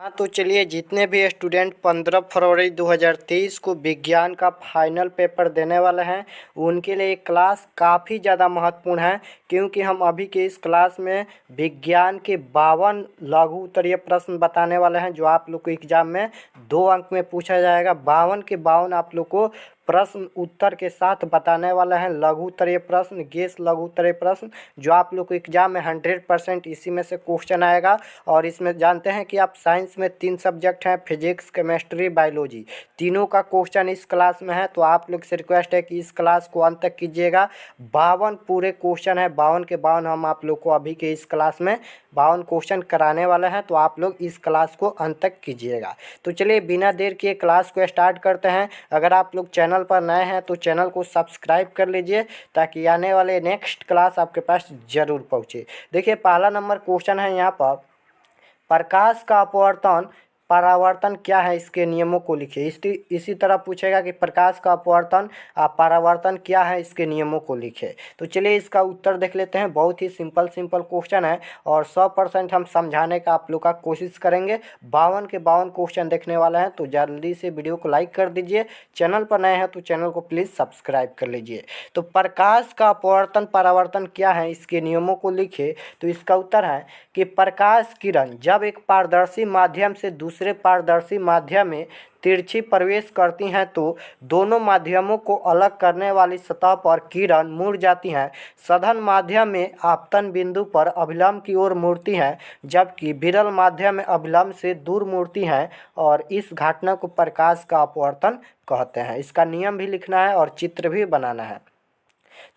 हाँ, तो चलिए जितने भी स्टूडेंट 15 फरवरी 2023 को विज्ञान का फाइनल पेपर देने वाले हैं उनके लिए ये क्लास काफ़ी ज़्यादा महत्वपूर्ण है, क्योंकि हम अभी के इस क्लास में विज्ञान के 52 लघु उत्तरीय प्रश्न बताने वाले हैं, जो आप लोग को एग्जाम में 2 अंक में पूछा जाएगा। 52 के 52 आप लोग को प्रश्न उत्तर के साथ बताने वाला है। लघु उत्तरीय प्रश्न, गेस लघु उत्तरीय प्रश्न, जो आप लोग को एग्जाम में 100% इसी में से क्वेश्चन आएगा। और इसमें जानते हैं कि आप साइंस में 3 सब्जेक्ट हैं, फिजिक्स, केमिस्ट्री, बायोलॉजी, तीनों का क्वेश्चन इस क्लास में है। तो आप लोग से रिक्वेस्ट है कि इस क्लास को अंत तक कीजिएगा। 52 पूरे क्वेश्चन है, 52 के 52 हम आप लोग को अभी के इस क्लास में 52 क्वेश्चन कराने वाले हैं। तो आप लोग इस क्लास को अंत तक कीजिएगा। तो चलिए बिना देर किए क्लास को स्टार्ट करते हैं। अगर आप लोग चैनल पर नए हैं तो चैनल को सब्सक्राइब कर लीजिए, ताकि आने वाले नेक्स्ट क्लास आपके पास ज़रूर पहुँचे। देखिए पहला नंबर क्वेश्चन है यहाँ पर, प्रकाश का अपवर्तन परावर्तन क्या है, इसके नियमों को लिखिए। इसी तरह पूछेगा कि प्रकाश का अपवर्तन परावर्तन क्या है, इसके नियमों को लिखिए। तो चलिए इसका उत्तर देख लेते हैं। बहुत ही सिंपल क्वेश्चन है और 100% हम समझाने का आप लोग का कोशिश करेंगे। 52 के 52 क्वेश्चन देखने वाला है, तो जल्दी से वीडियो को लाइक कर दीजिए। चैनल पर नए हैं तो चैनल को प्लीज़ सब्सक्राइब कर लीजिए। तो प्रकाश का अपवर्तन परावर्तन क्या है, इसके नियमों को लिखिए। तो इसका उत्तर है कि प्रकाश किरण जब एक पारदर्शी माध्यम से दूसरे पारदर्शी माध्यम में तिरछी प्रवेश करती हैं तो दोनों माध्यमों को अलग करने वाली सतह पर किरण मुड़ जाती हैं। सघन माध्यम में आपतन बिंदु पर अभिलंब की ओर मुड़ती हैं, जबकि विरल माध्यम में अभिलंब से दूर मुड़ती हैं, और इस घटना को प्रकाश का अपवर्तन कहते हैं। इसका नियम भी लिखना है और चित्र भी बनाना है।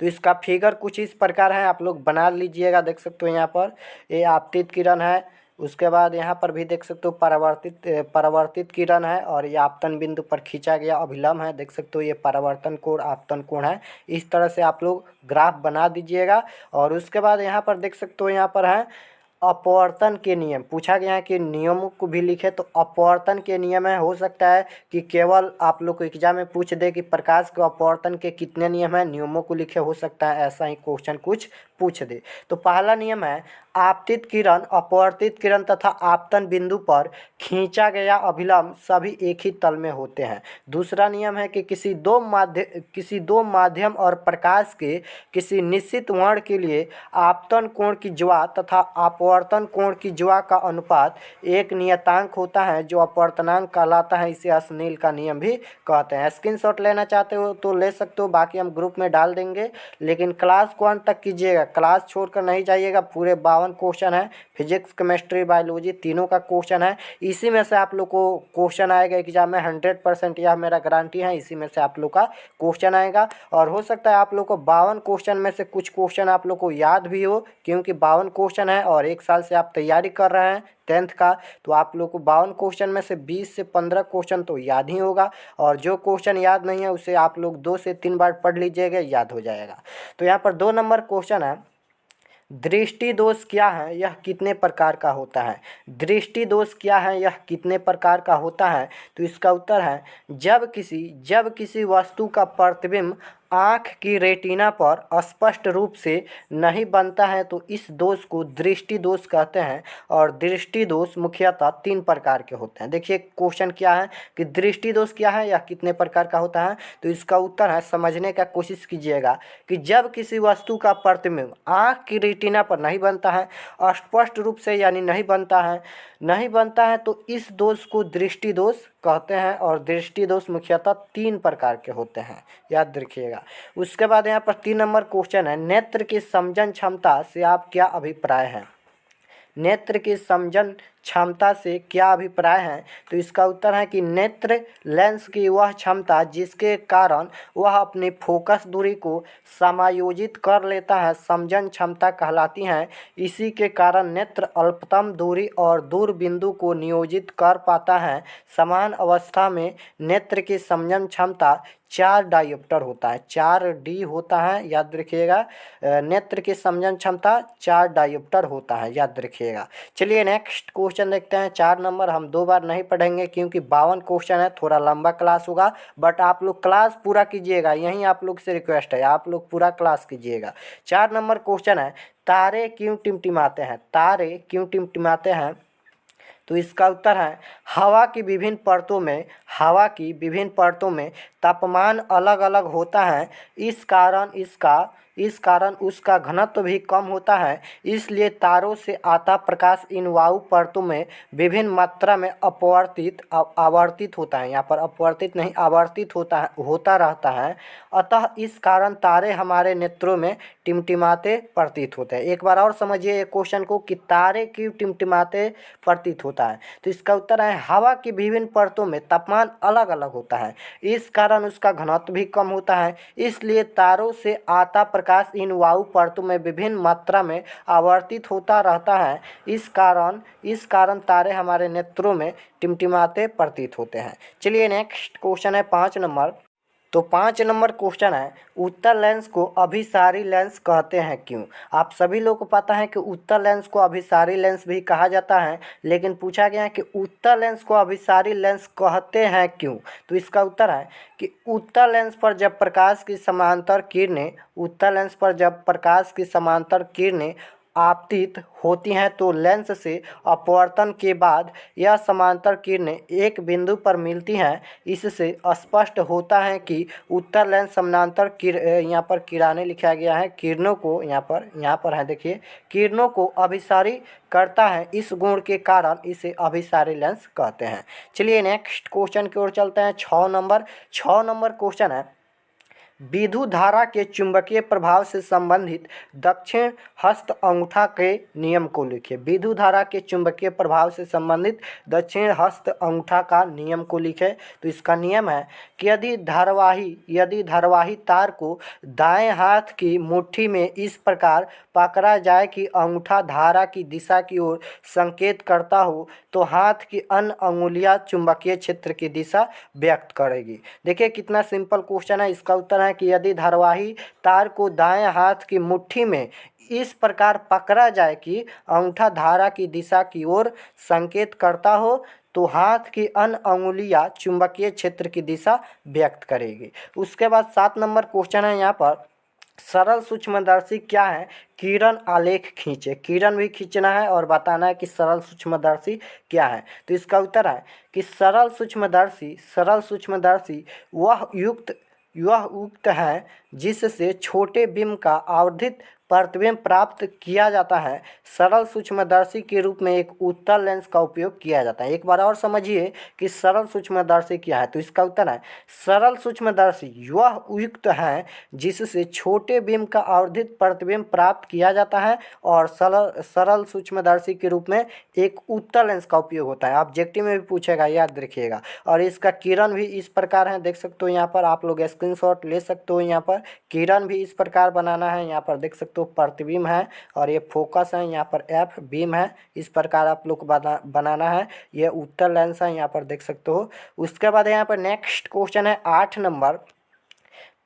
तो इसका फिगर कुछ इस प्रकार है, आप लोग बना लीजिएगा। देख सकते हो यहाँ पर ये आपतित किरण है, उसके बाद यहाँ पर भी देख सकते हो परावर्तित किरण है, और ये आपतन बिंदु पर खींचा गया अभिलंब है। देख सकते हो ये परावर्तन कोण आपतन कोण है। इस तरह से आप लोग ग्राफ बना दीजिएगा। और उसके बाद यहाँ पर देख सकते हो यहाँ पर है अपवर्तन के नियम पूछा गया है कि नियमों को भी लिखे। तो अपवर्तन के नियम है, हो सकता है कि केवल आप लोग को एग्जाम में पूछ दे कि प्रकाश के अपवर्तन के कितने नियम हैं, नियमों को लिखे। हो सकता है ऐसा ही क्वेश्चन कुछ पूछ दे। तो पहला नियम है आपतित किरण, अपवर्तित किरण तथा आपतन बिंदु पर खींचा गया अभिलंब सभी एक ही तल में होते हैं। दूसरा नियम है कि किसी दो माध्यम और प्रकाश के किसी निश्चित वर्ण के लिए आपतन कोण की ज्वा तथा अपवर्तन कोण की ज्वा का अनुपात एक नियतांक होता है, जो अपवर्तनांक कहलाता है। इसे स्नेल का नियम भी कहते हैं। स्क्रीनशॉट लेना चाहते हो तो ले सकते हो, बाकी हम ग्रुप में डाल देंगे। लेकिन क्लास को अंत तक कीजिएगा, क्लास छोड़कर नहीं जाइएगा। पूरे 52 क्वेश्चन है, फिजिक्स, केमिस्ट्री, बायोलॉजी तीनों का क्वेश्चन है। इसी में से आप लोग को क्वेश्चन आएगा एग्जाम में 100%, यह मेरा गारंटी है। इसी में से आप लोग का क्वेश्चन आएगा। और हो सकता है आप लोग को 52 क्वेश्चन में से कुछ क्वेश्चन आप लोग को याद भी हो, क्योंकि 52 क्वेश्चन है और 1 साल से आप तैयारी कर रहे हैं 10th का। तो आप लोग को 52 क्वेश्चन में से 20 से 15 क्वेश्चन तो याद ही होगा, और जो क्वेश्चन याद नहीं है उसे आप लोग 2 से 3 बार पढ़ लीजिएगा, याद हो जाएगा। तो यहाँ पर 2 नंबर क्वेश्चन है, दृष्टि दोष क्या है, यह कितने प्रकार का होता है। दृष्टि दोष क्या है, यह कितने प्रकार का होता है। तो इसका उत्तर है जब किसी वस्तु का प्रतिबिंब आँख की रेटिना पर स्पष्ट रूप से नहीं बनता है तो इस दोष को दृष्टि दोष कहते हैं। और दृष्टि दोष मुख्यतः 3 प्रकार के होते हैं। देखिए क्वेश्चन क्या है कि दृष्टि दोष क्या है, यह कितने प्रकार का होता है। तो इसका उत्तर है, समझने का कोशिश कीजिएगा, कि जब किसी वस्तु का प्रतिबिंब आँख की रेटिना पर नहीं बनता है स्पष्ट रूप से, यानी नहीं बनता है तो इस दोष को दृष्टि दोष कहते हैं। और दृष्टि दोष मुख्यतः 3 प्रकार के होते हैं, याद रखिएगा। उसके बाद यहाँ पर 3 नंबर क्वेश्चन है, नेत्र की समझन क्षमता से आप क्या अभिप्राय है। नेत्र की समझन क्षमता से क्या अभिप्राय है। तो इसका उत्तर है कि नेत्र लेंस की वह क्षमता जिसके कारण वह अपनी फोकस दूरी को समायोजित कर लेता है, समझन क्षमता कहलाती है। इसी के कारण नेत्र अल्पतम दूरी और दूर बिंदु को नियोजित कर पाता है। समान अवस्था में नेत्र की समझन क्षमता 4 डायोप्टर होता है, 4D होता है, याद रखिएगा। नेत्र की समझन क्षमता 4 डायोप्टर होता है, याद रखिएगा। चलिए नेक्स्ट क्वेश्चन देखते हैं। 4 नंबर हम 2 बार नहीं पढ़ेंगे, क्योंकि 52 क्वेश्चन है, थोड़ा लंबा क्लास होगा। बट आप लोग क्लास पूरा कीजिएगा, यही आप लोग से रिक्वेस्ट है, आप लोग पूरा क्लास कीजिएगा। 4 नंबर क्वेश्चन है, तारे क्यों टिमटिमाते हैं। तारे क्यों टिमटिमाते हैं। तो इसका उत्तर है हवा की विभिन्न परतों में तापमान अलग अलग होता है। इस कारण उसका घनत्व भी कम होता है। इसलिए तारों से आता प्रकाश इन वायु परतों में विभिन्न मात्रा में आवर्तित होता है। यहाँ पर अपवर्तित नहीं, आवर्तित होता रहता है। अतः इस कारण तारे हमारे नेत्रों में टिमटिमाते प्रतीत होते हैं। एक बार और समझिए एक क्वेश्चन को कि तारे क्यों टिमटिमाते प्रतीत होता है। तो इसका उत्तर है हवा की विभिन्न परतों में तापमान अलग अलग होता है। इस कारण उसका घनत्व भी कम होता है। इसलिए तारों से आता प्रकाश इन वायु परतों में विभिन्न मात्रा में आवर्तित होता रहता है। इस कारण तारे हमारे नेत्रों में टिमटिमाते प्रतीत होते हैं। चलिए नेक्स्ट क्वेश्चन है 5 नंबर। तो 5 नंबर क्वेश्चन है उत्तल लेंस को अभिसारी लेंस कहते हैं क्यों। आप सभी लोग को पता है कि उत्तल लेंस को अभिसारी लेंस भी कहा जाता है, लेकिन पूछा गया है कि उत्तल लेंस को अभिसारी लेंस कहते हैं क्यों। तो इसका उत्तर है कि उत्तल लेंस पर जब प्रकाश की समांतर किरणें आपतित होती हैं तो लेंस से अपवर्तन के बाद यह समांतर किरणें एक बिंदु पर मिलती हैं। इससे स्पष्ट होता है कि उत्तल लेंस समानांतर यहाँ पर किरणें लिखा गया है, किरणों को यहाँ पर है देखिए, किरणों को अभिसारी करता है। इस गुण के कारण इसे अभिसारी लेंस कहते हैं। चलिए नेक्स्ट क्वेश्चन की ओर चलते हैं। 6 नंबर क्वेश्चन है विद्युत धारा के चुंबकीय प्रभाव से संबंधित दक्षिण हस्त अंगूठा के नियम को लिखिए। विद्युत धारा के चुंबकीय प्रभाव से संबंधित दक्षिण हस्त अंगूठा का नियम को लिखे। तो इसका नियम है कि यदि धारावाही तार को दाएं हाथ की मुट्ठी में इस प्रकार पकड़ा जाए कि अंगूठा धारा की दिशा की ओर संकेत करता हो तो हाथ की अन्य अंगुलियां चुंबकीय क्षेत्र की दिशा व्यक्त करेगी। देखिए कितना सिंपल क्वेश्चन है। इसका उत्तर है कि यदि धारावाही तार को दाएं हाथ की मुट्ठी में इस प्रकार पकड़ा जाए कि अंगूठा धारा की दिशा की ओर संकेत करता हो तो हाथ की अन्य अंगुलियां चुंबकीय क्षेत्र की दिशा व्यक्त करेगी। उसके बाद 7 नंबर क्वेश्चन है यहाँ पर सरल सूक्ष्मदर्शी क्या है, किरण आलेख खींचे। किरण भी खींचना है और बताना है कि सरल सूक्ष्मदर्शी क्या है। तो इसका उत्तर है कि सरल सूक्ष्मदर्शी वह युक्त है जिससे छोटे बिंब का आवर्धित प्रतिबिंब प्राप्त किया जाता है। सरल सूक्ष्मदर्शी के रूप में एक उत्तल लेंस का उपयोग किया जाता है। एक बार और समझिए कि सरल सूक्ष्मदर्शी क्या है। तो इसका उत्तर है सरल सूक्ष्मदर्शी वह युक्त है जिससे छोटे बिंब का आवर्धित प्रतिबिंब प्राप्त किया जाता है और सरल सूक्ष्मदर्शी के रूप में एक उत्तल लेंस का उपयोग होता है। ऑब्जेक्टिव में भी पूछेगा, याद रखिएगा। और इसका किरण भी इस प्रकार है, देख सकते हो यहाँ पर, आप लोग स्क्रीनशॉट ले सकते हो। यहाँ पर किरण भी इस प्रकार बनाना है। यहाँ पर देख सकते हो प्रतिबिंब है और ये फोकस है, यहाँ पर एफ बीम है। इस प्रकार आप लोग को बनाना है। ये उत्तल लेंस है, यहाँ पर देख सकते हो। उसके बाद यहाँ पर नेक्स्ट क्वेश्चन है 8 नंबर।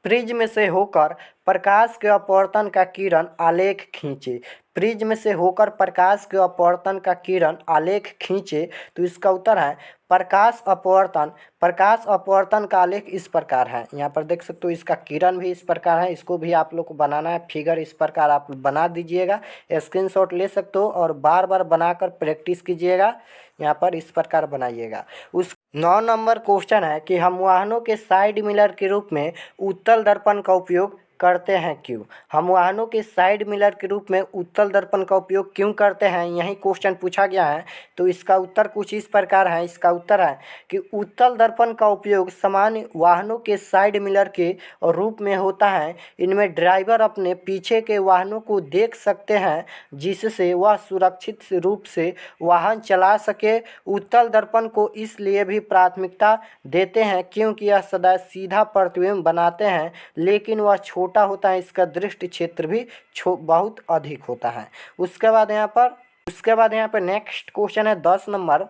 प्रिज्म से होकर प्रकाश के अपवर्तन का किरण आलेख खींचे। प्रिज्म से होकर प्रकाश के अपवर्तन का किरण आलेख खींचे। तो इसका उत्तर है प्रकाश अपवर्तन का आलेख इस प्रकार है। यहाँ पर देख सकते हो इसका किरण भी इस प्रकार है। इसको भी आप लोग को बनाना है, फिगर इस प्रकार आप बना दीजिएगा। स्क्रीनशॉट ले सकते हो और बार बार बनाकर प्रैक्टिस कीजिएगा। यहाँ पर इस प्रकार बनाइएगा। 9 नंबर क्वेश्चन है कि हम वाहनों के साइड मिरर के रूप में उत्तल दर्पण का उपयोग करते हैं क्यों। हम वाहनों के साइड मिरर के रूप में उत्तल दर्पण का उपयोग क्यों करते हैं, यही क्वेश्चन पूछा गया है। तो इसका उत्तर कुछ इस प्रकार है। इसका उत्तर है कि उत्तल दर्पण का उपयोग सामान्य वाहनों के साइड मिरर के रूप में होता है। इनमें ड्राइवर अपने पीछे के वाहनों को देख सकते हैं जिससे वह सुरक्षित रूप से वाहन चला सके। उत्तल दर्पण को इसलिए भी प्राथमिकता देते हैं क्योंकि यह सदा सीधा प्रतिबिंब बनाते हैं, लेकिन वह छोटा होता है। इसका दृष्टि क्षेत्र भी बहुत अधिक होता है। उसके बाद यहाँ पर नेक्स्ट क्वेश्चन है 10 नंबर।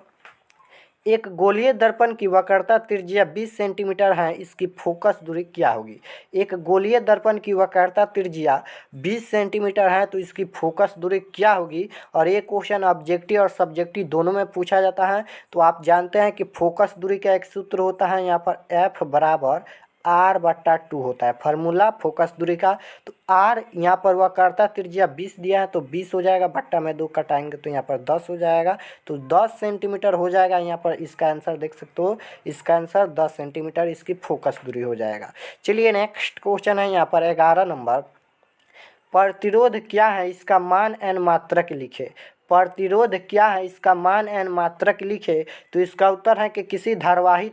एक गोलीय दर्पण की वक्रता त्रिज्या 20 सेंटीमीटर है, इसकी फोकस दूरी क्या होगी। एक गोलीय दर्पण की वक्रता त्रिज्या 20 सेंटीमीटर है, तो इसकी फोकस दूरी क्या होगी। और ये क्वेश्चन ऑब्जेक्टिव और सब्जेक्टिव दोनों में पूछा जाता है। तो आप जानते हैं कि फोकस दूरी का एक सूत्र होता है, यहाँ पर F बराबर r/2 होता है फार्मूला फोकस दूरी का। तो r यहाँ पर वक्रता त्रिज्या 20 दिया है तो 20 हो जाएगा, बट्टा में 2 कटाएंगे तो यहाँ पर 10 हो जाएगा। तो 10 सेंटीमीटर हो जाएगा यहाँ पर। इसका आंसर देख सकते हो, इसका आंसर 10 सेंटीमीटर इसकी फोकस दूरी हो जाएगा। चलिए नेक्स्ट क्वेश्चन है यहाँ पर 11 नंबर। प्रतिरोध क्या है, इसका मान एन मात्रक लिखे। प्रतिरोध क्या है, इसका मान एन मात्रक लिखे। तो इसका उत्तर है कि किसी धारावाही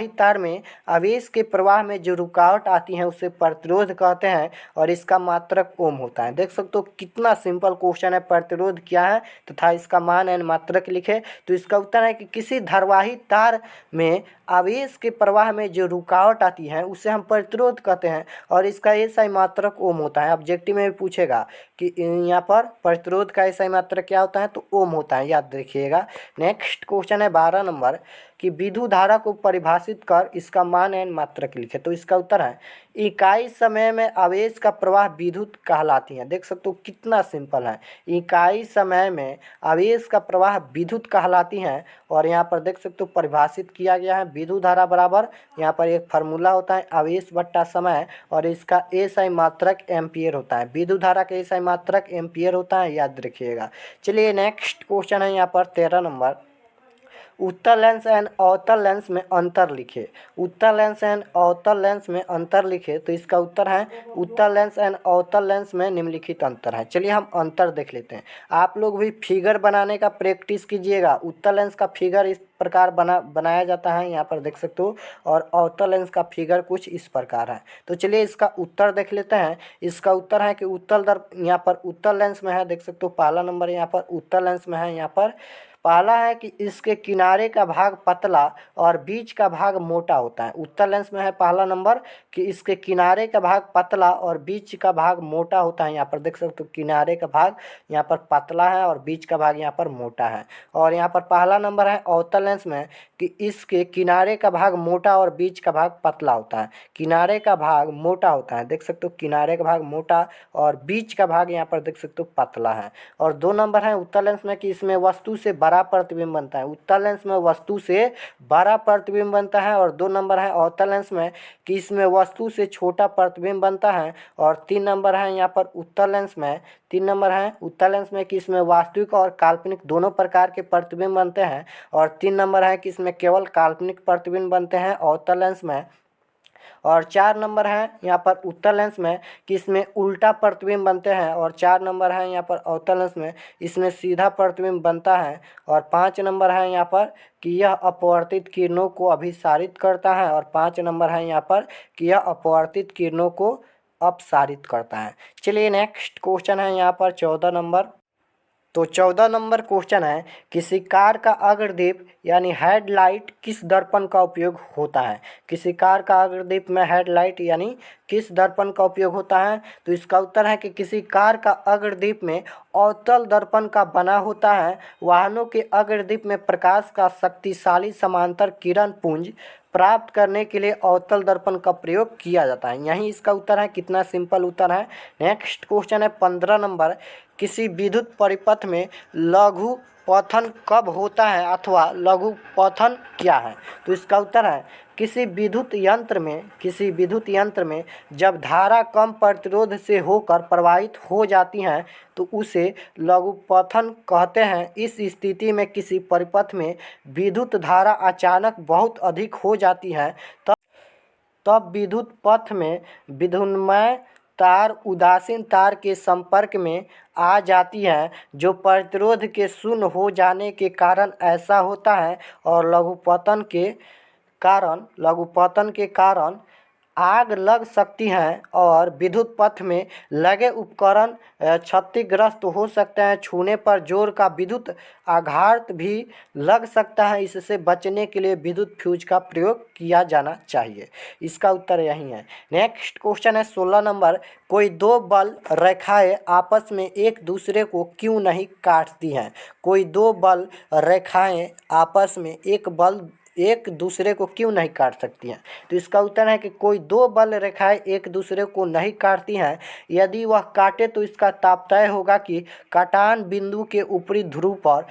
तार में आवेश के प्रवाह में जो रुकावट आती है उसे प्रतिरोध कहते हैं और इसका मात्रक ओम होता है। देख सकते हो कितना सिंपल क्वेश्चन है। प्रतिरोध क्या है तथा इसका मान एन मात्रक लिखे। तो इसका उत्तर है कि किसी धारावाही तार में आवेश के प्रवाह में जो रुकावट आती है उसे हम प्रतिरोध कहते हैं और इसका एसआई मात्रक ओम होता है। ऑब्जेक्टिव में भी पूछेगा कि यहाँ पर प्रतिरोध का एसआई मात्रक क्या होता है, तो ओम होता है, याद रखिएगा। नेक्स्ट क्वेश्चन है 12 नंबर कि विद्युत धारा को परिभाषित कर इसका मान एन मात्रक लिखे। तो इसका उत्तर है इकाई समय में आवेश का प्रवाह विद्युत कहलाती है। देख सकते हो कितना सिंपल है। इकाई समय में आवेश का प्रवाह विद्युत कहलाती है और यहाँ पर देख सकते हो परिभाषित किया गया है। विद्युत धारा बराबर यहाँ पर एक फार्मूला होता है आवेश बट्टा समय और इसका एसआई मात्रक एम्पियर होता है। विद्युत धारा का एसआई मात्रक एम्पियर होता है, याद रखिएगा। चलिए नेक्स्ट क्वेश्चन है यहाँ पर 13 नंबर। उत्तल लेंस एंड अवतल लेंस में अंतर लिखे। उत्तल लेंस एंड अवतल लेंस में अंतर लिखे। तो इसका उत्तर है उत्तल लेंस एंड अवतल लेंस में निम्नलिखित अंतर है। चलिए हम अंतर देख लेते हैं। आप लोग भी फिगर बनाने का प्रैक्टिस कीजिएगा। उत्तल लेंस का फिगर इस प्रकार बनाया जाता है, यहाँ पर देख सकते हो, और अवतल लेंस का फिगर कुछ इस प्रकार है। तो चलिए इसका उत्तर देख लेते हैं। इसका उत्तर है कि यहाँ पर उत्तल लेंस में है, देख सकते हो पहला नंबर यहाँ पर उत्तल लेंस में है। यहाँ पर पहला है कि इसके किनारे का भाग पतला और बीच का भाग मोटा होता है। उत्तल लेंस में है पहला नंबर कि इसके किनारे का भाग पतला और बीच का भाग मोटा होता है। यहाँ पर देख सकते हो किनारे का भाग यहाँ पर पतला है और बीच का भाग यहाँ पर मोटा है। और यहाँ पर पहला नंबर है अवतल लेंस में कि इसके किनारे का भाग मोटा और बीच का भाग पतला होता है। किनारे का भाग मोटा होता है, देख सकते हो किनारे का भाग मोटा और बीच का भाग यहाँ पर देख सकते हो पतला है। और 2 नंबर है उत्तल लेंस में कि इसमें वस्तु से बड़ा प्रतिबिंब बनता है। उत्तल लेंस में वस्तु से बड़ा प्रतिबिंब बनता है। और 2 नंबर है अवतल लेंस में कि इसमें वस्तु से छोटा प्रतिबिंब बनता है। और 3 नंबर है यहाँ पर उत्तल लेंस में 3 नंबर है उत्तल लेंस में कि इसमें वास्तविक और काल्पनिक दोनों प्रकार के प्रतिबिंब बनते हैं। और 3 नंबर है कि इसमें केवल काल्पनिक प्रतिबिंब बनते हैं अवतल लेंस में। और 4 नंबर है यहाँ पर उत्तल लेंस में कि इसमें उल्टा प्रतिबिंब बनते हैं। और 4 नंबर है यहाँ पर अवतल लेंस में इसमें सीधा प्रतिबिंब बनता है। और 5 नंबर है यहाँ पर कि यह अपवर्तित किरणों को अभिसारित करता है। और 5 नंबर है यहाँ पर कि यह अपवर्तित किरणों को अपसारित करता है। चलिए नेक्स्ट क्वेश्चन है यहाँ पर 14 नंबर। तो 14 नंबर क्वेश्चन है किसी कार का अग्रदीप यानी हेडलाइट किस दर्पण का उपयोग होता है। किसी कार का अग्रदीप में हेडलाइट यानी किस दर्पण का उपयोग होता है। तो इसका उत्तर है कि किसी कार का अग्रदीप में अवतल दर्पण का बना होता है। वाहनों के अग्रदीप में प्रकाश का शक्तिशाली समांतर किरण पुंज प्राप्त करने के लिए अवतल दर्पण का प्रयोग किया जाता है। यही इसका उत्तर है। कितना सिंपल उत्तर है। नेक्स्ट क्वेश्चन है 15 नंबर। किसी विद्युत परिपथ में लघु पतन कब होता है अथवा लघु पतन क्या है। तो इसका उत्तर है किसी विद्युत यंत्र में जब धारा कम प्रतिरोध से होकर प्रवाहित हो जाती हैं तो उसे लघु पतन कहते हैं। इस स्थिति में किसी परिपथ में विद्युत धारा अचानक बहुत अधिक हो जाती है तब विद्युत पथ में विद्युन्मय तार उदासीन तार के संपर्क में आ जाती है जो प्रतिरोध के शून्य हो जाने के कारण ऐसा होता है। और लघुपतन के कारण आग लग सकती है और विद्युत पथ में लगे उपकरण क्षतिग्रस्त हो सकते हैं। छूने पर जोर का विद्युत आघात भी लग सकता है। इससे बचने के लिए विद्युत फ्यूज का प्रयोग किया जाना चाहिए। इसका उत्तर यही है। नेक्स्ट क्वेश्चन है 16 नंबर। कोई 2 बल रेखाएं आपस में एक दूसरे को क्यों नहीं काटती हैं। कोई 2 बल रेखाएं आपस में एक दूसरे को क्यों नहीं काट सकती हैं। तो इसका उत्तर है कि कोई 2 बल रेखाएं एक दूसरे को नहीं काटती हैं। यदि वह काटे तो इसका तात्पर्य होगा कि काटान बिंदु के ऊपरी ध्रुव पर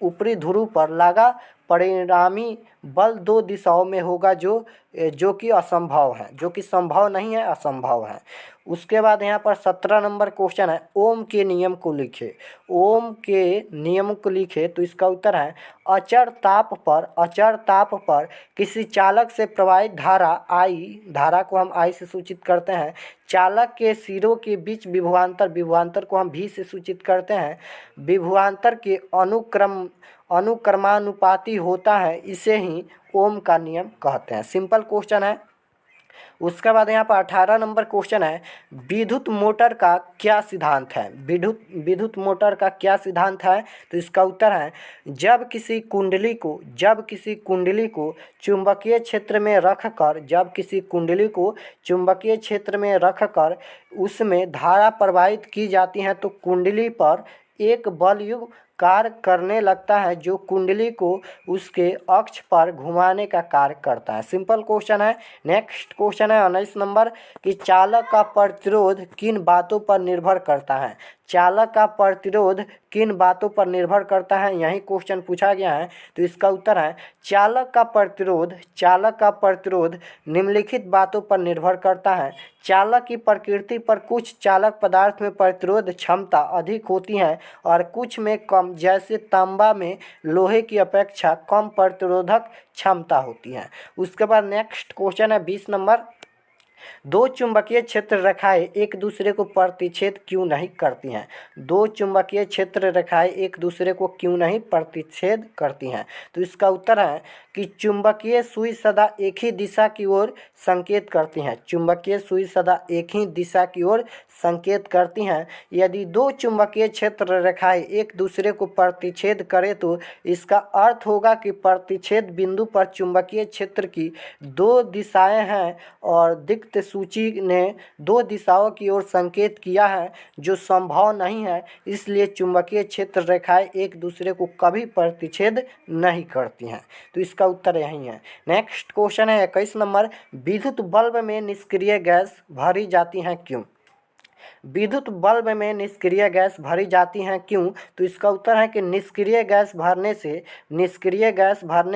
ऊपरी ध्रुव पर लगा, परिणामी बल दो दिशाओं में होगा, जो कि असंभव है, जो कि संभव नहीं है, असंभव है। उसके बाद यहाँ पर 17 नंबर क्वेश्चन है, ओम के नियम को लिखे। ओम के नियम को लिखे तो इसका उत्तर है, अचर ताप पर किसी चालक से प्रवाहित धारा आई, धारा को हम आई से सूचित करते हैं, चालक के सिरों के बीच विभवांतर को हम भी से सूचित करते हैं, विभवांतर के अनुक्रमानुपाती होता है, इसे ही ओम का नियम कहते हैं। सिंपल क्वेश्चन है। उसके बाद यहाँ पर 18 नंबर क्वेश्चन है, विद्युत मोटर का क्या सिद्धांत है। विद्युत मोटर का क्या सिद्धांत है, तो इसका उत्तर है, जब किसी कुंडली को चुंबकीय क्षेत्र में रखकर उसमें धारा प्रवाहित की जाती है तो कुंडली पर एक बलयुग कार्य करने लगता है, जो कुंडली को उसके अक्ष पर घुमाने का कार्य करता है। सिंपल क्वेश्चन है। नेक्स्ट क्वेश्चन है 19 नंबर, कि चालक का प्रतिरोध किन बातों पर निर्भर करता है। चालक का प्रतिरोध किन बातों पर निर्भर करता है, यही क्वेश्चन पूछा गया है। तो इसका उत्तर है, चालक का प्रतिरोध निम्नलिखित बातों पर निर्भर करता है। चालक की प्रकृति पर, कुछ चालक पदार्थ में प्रतिरोध क्षमता अधिक होती है और कुछ में कम, जैसे तांबा में लोहे की अपेक्षा कम प्रतिरोधक क्षमता होती है। उसके बाद नेक्स्ट क्वेश्चन है 20 नंबर, दो चुंबकीय क्षेत्र रेखाएं एक दूसरे को प्रतिच्छेद क्यों नहीं करती हैं। दो चुंबकीय क्षेत्र रेखाएं एक दूसरे को क्यों नहीं प्रतिच्छेद करती हैं, तो इसका उत्तर है कि चुंबकीय सुई सदा एक ही दिशा की ओर संकेत करती हैं। चुंबकीय सुई सदा एक ही दिशा की ओर संकेत करती हैं। यदि दो चुंबकीय क्षेत्र रेखाएं एक दूसरे को प्रतिच्छेद करें तो इसका अर्थ होगा कि प्रतिच्छेद बिंदु पर चुंबकीय क्षेत्र की दो दिशाएं हैं और दिक् सूची ने दो दिशाओं की ओर संकेत किया है, जो संभव नहीं है। इसलिए चुंबकीय क्षेत्र रेखाएं एक दूसरे को कभी प्रतिच्छेद नहीं करती हैं। तो इसका उत्तर यही है। नेक्स्ट क्वेश्चन है 21 नंबर, विद्युत बल्ब में निष्क्रिय गैस भरी जाती हैं क्यों। विद्युत बल्ब में निष्क्रिय गैस भरी जाती हैं क्यों, तो इसका उत्तर है कि निष्क्रिय गैस भरने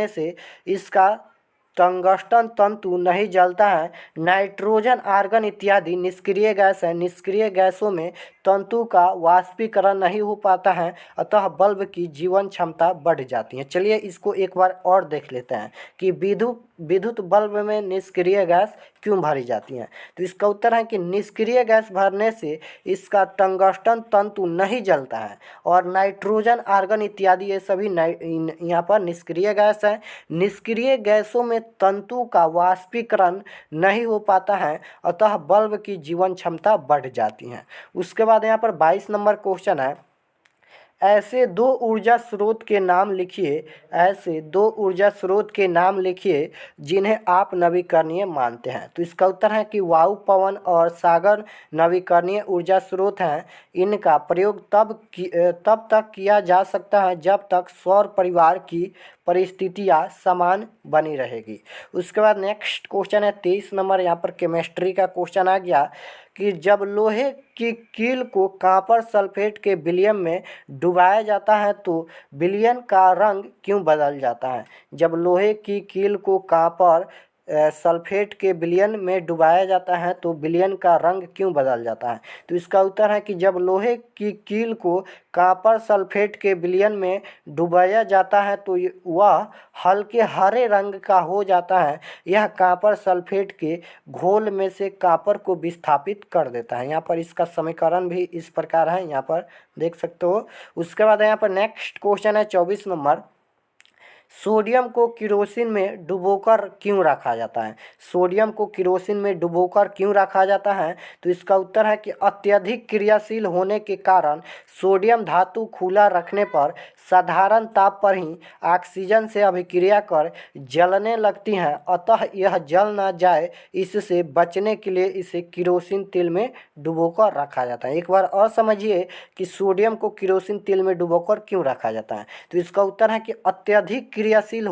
से इसका टंगस्टन तंतु नहीं जलता है। नाइट्रोजन, आर्गन इत्यादि निष्क्रिय गैस है। निष्क्रिय गैसों में तंतु का वाष्पीकरण नहीं हो पाता है, अतः बल्ब की जीवन क्षमता बढ़ जाती है। चलिए इसको एक बार और देख लेते हैं कि विद्युत बल्ब में निष्क्रिय गैस क्यों भरी जाती हैं। तो इसका उत्तर है कि निष्क्रिय गैस भरने से इसका टंगस्टन तंतु नहीं जलता है और नाइट्रोजन, आर्गन इत्यादि ये सभी यहाँ पर निष्क्रिय गैस है। निष्क्रिय गैसों में तंतु का वाष्पीकरण नहीं हो पाता है, अतः बल्ब की जीवन क्षमता बढ़ जाती है। उसके बाद यहाँ पर 22 नंबर क्वेश्चन है, ऐसे दो ऊर्जा स्रोत के नाम लिखिए जिन्हें आप नवीकरणीय मानते हैं। तो इसका उत्तर है कि वायु, पवन और सागर नवीकरणीय ऊर्जा स्रोत हैं। इनका प्रयोग तब तक किया जा सकता है जब तक सौर परिवार की परिस्थितियाँ समान बनी रहेगी। उसके बाद नेक्स्ट क्वेश्चन है 23 नंबर, यहाँ पर केमिस्ट्री का क्वेश्चन आ गया कि जब लोहे की कील को कॉपर सल्फेट के विलयन में डुबाया जाता है तो विलयन का रंग क्यों बदल जाता है। जब लोहे की कील को कॉपर सल्फेट के विलयन में डुबाया जाता है तो विलयन का रंग क्यों बदल जाता है। तो इसका उत्तर है कि जब लोहे की कील को कॉपर सल्फेट के विलयन में डुबाया जाता है तो वह हल्के हरे रंग का हो जाता है। यह कॉपर सल्फेट के घोल में से कॉपर को विस्थापित कर देता है। यहाँ पर इसका समीकरण भी इस प्रकार है, यहाँ पर देख सकते हो। उसके बाद यहाँ पर नेक्स्ट क्वेश्चन है 24 नंबर, सोडियम को किरोसिन में डुबोकर क्यों रखा जाता है। सोडियम को किरोसिन में डुबोकर क्यों रखा जाता है, तो इसका उत्तर है कि अत्यधिक क्रियाशील होने के कारण सोडियम धातु खुला रखने पर साधारण ताप पर ही ऑक्सीजन से अभिक्रिया कर जलने लगती हैं, अतः यह जल न जाए इससे बचने के लिए इसे किरोसिन तेल में डुबोकर रखा जाता है। एक बार और समझिए कि सोडियम को किरोसिन तेल में डुबोकर क्यों रखा जाता है। तो इसका उत्तर है कि अत्यधिक क्रियाशील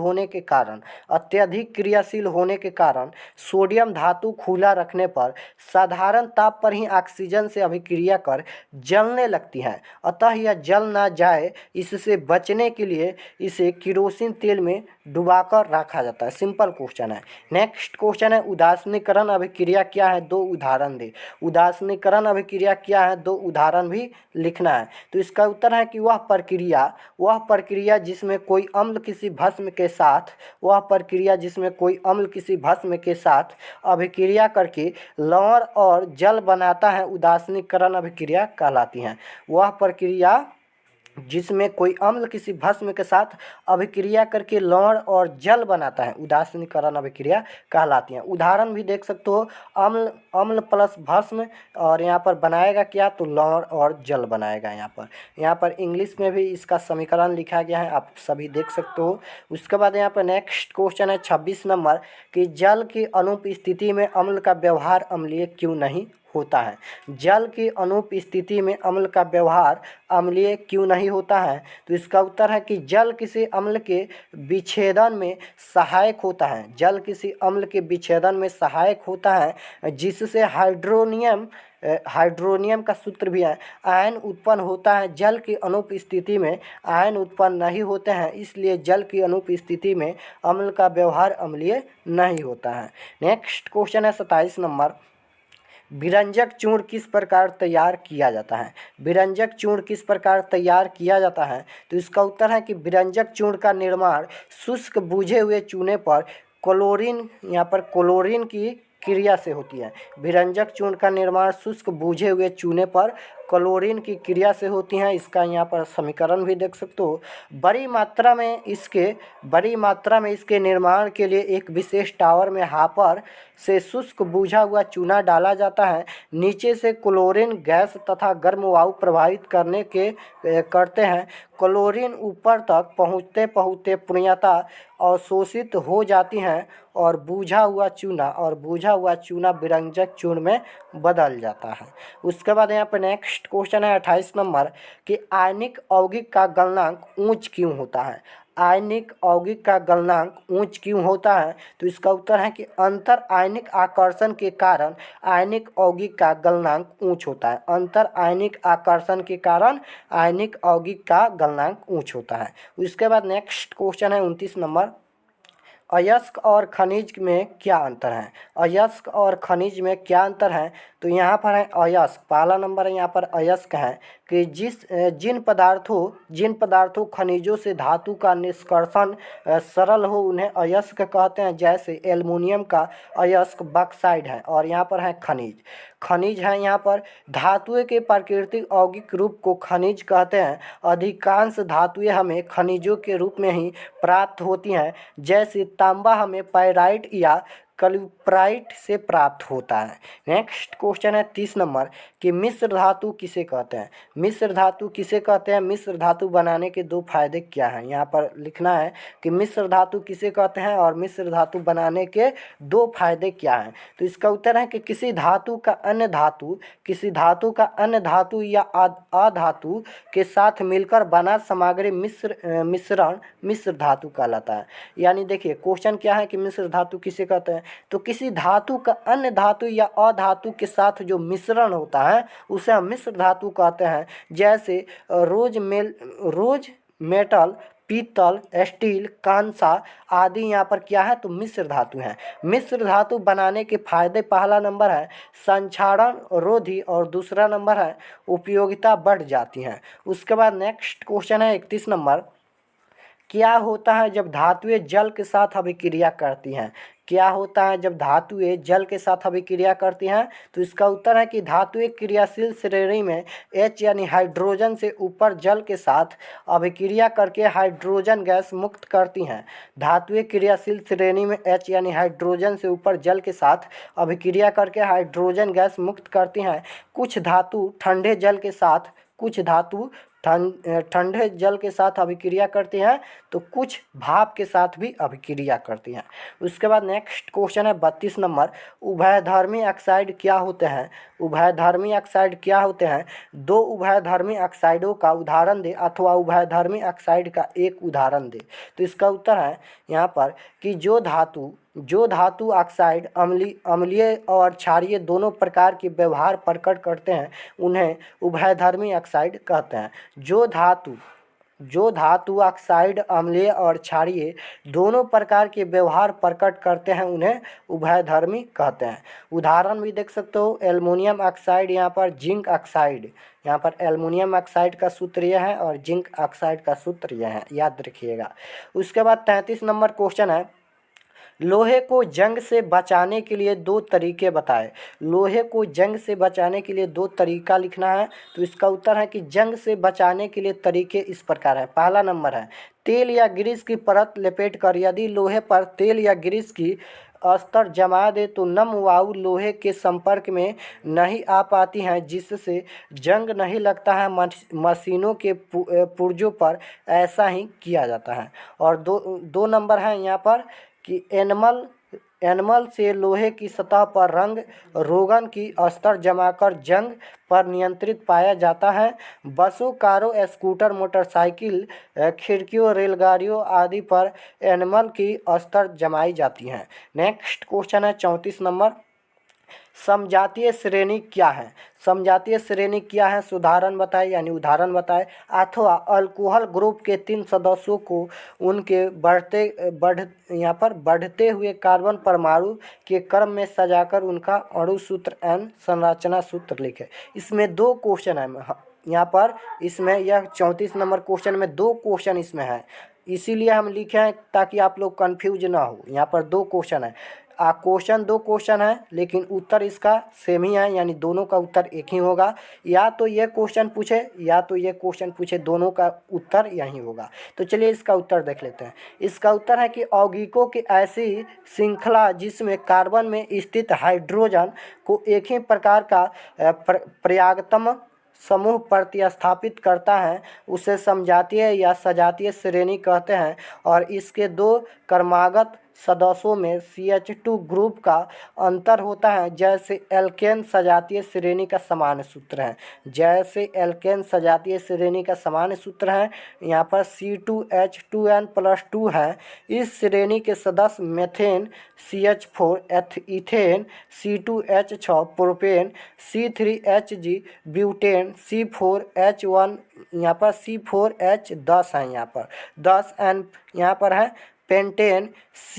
होने के कारण सोडियम धातु खुला रखने पर साधारण ताप पर ही ऑक्सीजन से अभिक्रिया कर जलने लगती है। अतः यह जल ना जाए, इससे बचने के लिए इसे केरोसिन तेल में डुबाकर रखा जाता है। सिंपल क्वेश्चन है। नेक्स्ट क्वेश्चन है, उदासीनीकरण अभिक्रिया क्या है, 2 उदाहरण दे। उदासीनीकरण अभिक्रिया क्या है, 2 उदाहरण भी लिखना है। तो इसका उत्तर है कि वह प्रक्रिया जिसमें कोई अम्ल किसी भस्म किसी भस्म के साथ अभिक्रिया करके लवण और जल बनाता है, उदासीनीकरण अभिक्रिया कहलाती है। वह प्रक्रिया जिसमें कोई अम्ल किसी भस्म के साथ अभिक्रिया करके लवण और जल बनाता है, उदासीनीकरण अभिक्रिया कहलाती है। उदाहरण भी देख सकते हो, अम्ल प्लस भस्म, और यहाँ पर बनाएगा क्या, तो लवण और जल बनाएगा। यहाँ पर इंग्लिश में भी इसका समीकरण लिखा गया है, आप सभी देख सकते हो। उसके बाद यहाँ पर नेक्स्ट क्वेश्चन है 26 नंबर, कि जल की अनुपस्थिति में अम्ल का व्यवहार अम्लीय क्यों नहीं होता है। जल की अनुपस्थिति में अम्ल का व्यवहार अम्लीय क्यों नहीं होता है। तो इसका उत्तर है कि जल किसी अम्ल के विच्छेदन में सहायक होता है। जल किसी अम्ल के विच्छेदन में सहायक होता है, जिससे हाइड्रोनियम का सूत्र भी है, आयन उत्पन्न होता है। जल की अनुपस्थिति में आयन उत्पन्न नहीं होते हैं, इसलिए जल की अनुपस्थिति में अम्ल का व्यवहार अम्लीय नहीं होता है। नेक्स्ट क्वेश्चन है 27 नंबर, विरंजक चूर्ण किस प्रकार तैयार किया जाता है। विरंजक चूर्ण किस प्रकार तैयार किया जाता है। तो इसका उत्तर है कि विरंजक चूर्ण का निर्माण शुष्क बुझे हुए चूने पर क्लोरीन की क्रिया से होती है। विरंजक चूर्ण का निर्माण शुष्क बुझे हुए चूने पर क्लोरीन की क्रिया से होती हैं। इसका यहाँ पर समीकरण भी देख सकते हो। बड़ी मात्रा में इसके निर्माण के लिए एक विशेष टावर में हापर से शुष्क बुझा हुआ चूना डाला जाता है। नीचे से क्लोरीन गैस तथा गर्म वायु प्रभावित करते हैं। क्लोरीन ऊपर तक पहुँचते पूर्णतः अवशोषित हो जाती हैं और बुझा हुआ चूना विरंजक चूर्ण में बदल जाता है। उसके बाद यहाँ पर नेक्स्ट क्वेश्चन है 28 नंबर, कि आयनिक यौगिक का गलनांक ऊंच क्यों होता है। आयनिक यौगिक का गलनांक ऊंच क्यों होता है। तो इसका उत्तर है कि अंतर आयनिक आकर्षण के कारण आयनिक यौगिक का गलनांक ऊंच होता है। अंतर आयनिक आकर्षण के कारण आयनिक यौगिक का गलनांक ऊंच होता है। उसके बाद नेक्स्ट क्वेश्चन है 29 नंबर, अयस्क और खनिज में क्या अंतर है। अयस्क और खनिज में क्या अंतर है। तो यहाँ पर है अयस्क, पहला नंबर है यहाँ पर अयस्क है कि जिन पदार्थों खनिजों से धातु का निष्कर्षण सरल हो उन्हें अयस्क कहते हैं। जैसे एल्युमिनियम का अयस्क बॉक्साइड है। और यहाँ पर है खनिज है यहाँ पर धातुएं के प्राकृतिक यौगिक रूप को खनिज कहते हैं। अधिकांश धातुएं हमें खनिजों के रूप में ही प्राप्त होती हैं। जैसे तांबा हमें पाइराइट या कल्यूप्राइट से प्राप्त होता है। नेक्स्ट क्वेश्चन है 30 नंबर, कि मिश्र धातु किसे कहते हैं। मिश्र धातु किसे कहते हैं। मिश्र धातु बनाने के 2 फायदे क्या हैं। यहाँ पर लिखना है कि मिश्र धातु किसे कहते हैं और मिश्र धातु बनाने के 2 फायदे क्या हैं। तो इसका उत्तर है कि किसी धातु का अन्य धातु या अधातु के साथ मिलकर बना सामग्री मिश्रण मिश्र धातु कहलाता है। यानी देखिए क्वेश्चन क्या है कि मिश्र धातु किसे कहते हैं। तो किसी धातु का अन्य धातु या अधातु के साथ जो मिश्रण होता है उसे हम मिश्र धातु कहते हैं। जैसे रोज मेटल, पीतल, स्टील, कांसा आदि यहाँ पर क्या है, तो मिश्र धातु है। मिश्र धातु बनाने के फायदे, पहला नंबर है संक्षारण रोधी और दूसरा नंबर है उपयोगिता बढ़ जाती है। उसके बाद नेक्स्ट क्वेश्चन है 31 नंबर, क्या होता है जब धातुएं जल के साथ अभिक्रिया करती हैं। क्या होता है जब धातुएं जल के साथ अभिक्रिया करती हैं। तो इसका उत्तर है कि धातुएं क्रियाशील श्रेणी में H यानी हाइड्रोजन से ऊपर जल के साथ अभिक्रिया करके हाइड्रोजन गैस मुक्त करती हैं। धातुएं क्रियाशील श्रेणी में H यानी हाइड्रोजन से ऊपर जल के साथ अभिक्रिया करके हाइड्रोजन गैस मुक्त करती हैं। कुछ धातु ठंडे जल के साथ अभिक्रिया करती हैं तो कुछ भाप के साथ भी अभिक्रिया करती हैं। उसके बाद नेक्स्ट क्वेश्चन है 32 नंबर, उभयधर्मी ऑक्साइड क्या होते हैं? उभयधर्मी ऑक्साइड क्या होते हैं? दो उभयधर्मी ऑक्साइडों का उदाहरण दे अथवा उभयधर्मी ऑक्साइड का एक उदाहरण दे। तो इसका उत्तर है यहाँ पर कि जो धातु ऑक्साइड अम्लीय और क्षारीय दोनों प्रकार के व्यवहार प्रकट करते हैं उन्हें उभयधर्मी ऑक्साइड कहते हैं। जो धातु ऑक्साइड अम्लीय और क्षारीय दोनों प्रकार के व्यवहार प्रकट करते हैं उन्हें उभयधर्मी कहते हैं। उदाहरण भी देख सकते हो, एल्युमिनियम ऑक्साइड, यहाँ पर जिंक ऑक्साइड, यहाँ पर एल्युमिनियम ऑक्साइड का सूत्र यह है और जिंक ऑक्साइड का सूत्र यह है, याद रखिएगा। उसके बाद 33 नंबर क्वेश्चन है, लोहे को जंग से बचाने के लिए दो तरीके बताए। लोहे को जंग से बचाने के लिए दो तरीका लिखना है। तो इसका उत्तर है कि जंग से बचाने के लिए तरीके इस प्रकार है। पहला नंबर है, तेल या ग्रीस की परत लपेट कर यदि लोहे पर तेल या ग्रीस की अस्तर जमा दे तो नम वायु लोहे के संपर्क में नहीं आ पाती हैं जिससे जंग नहीं लगता है। मशीनों के पुर्जों पर ऐसा ही किया जाता है। और दो नंबर है यहाँ पर कि एनमल से लोहे की सतह पर रंग रोगन की अस्तर जमाकर जंग पर नियंत्रित पाया जाता है। बसों, कारों, स्कूटर, मोटरसाइकिल, खिड़कियों, रेलगाड़ियों आदि पर एनमल की अस्तर जमाई जाती हैं। नेक्स्ट क्वेश्चन है 34 नंबर, समजातीय श्रेणी क्या है? समजातीय श्रेणी क्या है? उदाहरण बताए यानी उदाहरण बताए। अथवा अल्कोहल ग्रुप के 3 सदस्यों को उनके बढ़ते हुए कार्बन परमाणु के क्रम में सजाकर उनका अणु सूत्र एन संरचना सूत्र लिखे। इसमें दो क्वेश्चन है यहाँ पर, इसमें यह 34 नंबर क्वेश्चन में दो क्वेश्चन इसमें है, इसीलिए हम लिखे हैं ताकि आप लोग कंफ्यूज ना हो। यहाँ पर दो क्वेश्चन है, दो क्वेश्चन है लेकिन उत्तर इसका सेम ही है, यानी दोनों का उत्तर एक ही होगा। या तो ये क्वेश्चन पूछे या तो ये क्वेश्चन पूछे, दोनों का उत्तर यही होगा। तो चलिए इसका उत्तर देख लेते हैं। इसका उत्तर है कि यौगिकों की ऐसी श्रृंखला जिसमें कार्बन में स्थित हाइड्रोजन को एक ही प्रकार का पर्यायतम समूह प्रतिस्थापित करता है उसे समजातीय या सजातीय श्रेणी कहते हैं। और इसके दो क्रमागत सदस्यों में CH2 ग्रुप का अंतर होता है, जैसे एल्केन सजातीय श्रेणी का सामान्य सूत्र है। यहाँ पर C2H2n+2 है। इस श्रेणी के सदस्य methane CH4, ethane C2H6, propane C3Hg, butane C4H1, यहाँ पर C4H10 है, यहाँ पर 10 एन, यहाँ पर है पेंटेन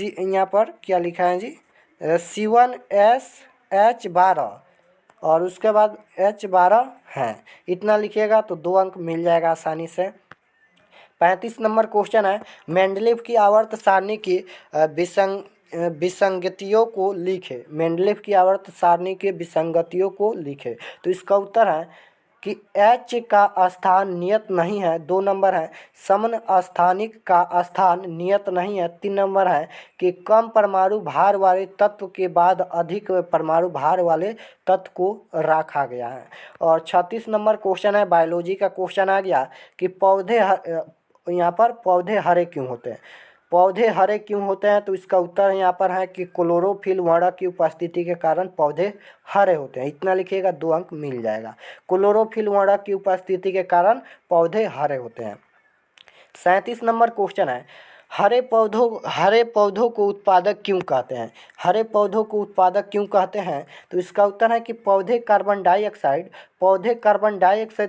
यहाँ पर क्या लिखा है जी C1SH12 और उसके बाद H12 है। इतना लिखिएगा तो 2 अंक मिल जाएगा आसानी से। 35 नंबर क्वेश्चन है, मेंडलीव की आवर्त सारणी की विसंगतियों को लिखे। मेंडलीव की आवर्त सारणी के विसंगतियों को लिखे। तो इसका उत्तर है कि H का स्थान नियत नहीं है। 2 नंबर है, समन स्थानिक का स्थान नियत नहीं है। 3 नंबर है कि कम परमाणु भार वाले तत्व के बाद अधिक परमाणु भार वाले तत्व को रखा गया है। और 36 नंबर क्वेश्चन है, बायोलॉजी का क्वेश्चन आ गया कि यहाँ पर पौधे हरे क्यों होते हैं? पौधे हरे क्यों होते हैं? तो इसका उत्तर यहाँ पर है कि क्लोरोफिल वर्णक की उपस्थिति के कारण पौधे हरे होते हैं। इतना लिखिएगा 2 अंक मिल जाएगा। क्लोरोफिल वर्णक की उपस्थिति के कारण पौधे हरे होते हैं। 37 नंबर क्वेश्चन है, हरे पौधों को उत्पादक क्यों कहते हैं? हरे पौधों को उत्पादक क्यों कहते हैं? तो इसका उत्तर है कि पौधे कार्बन डाइऑक्साइड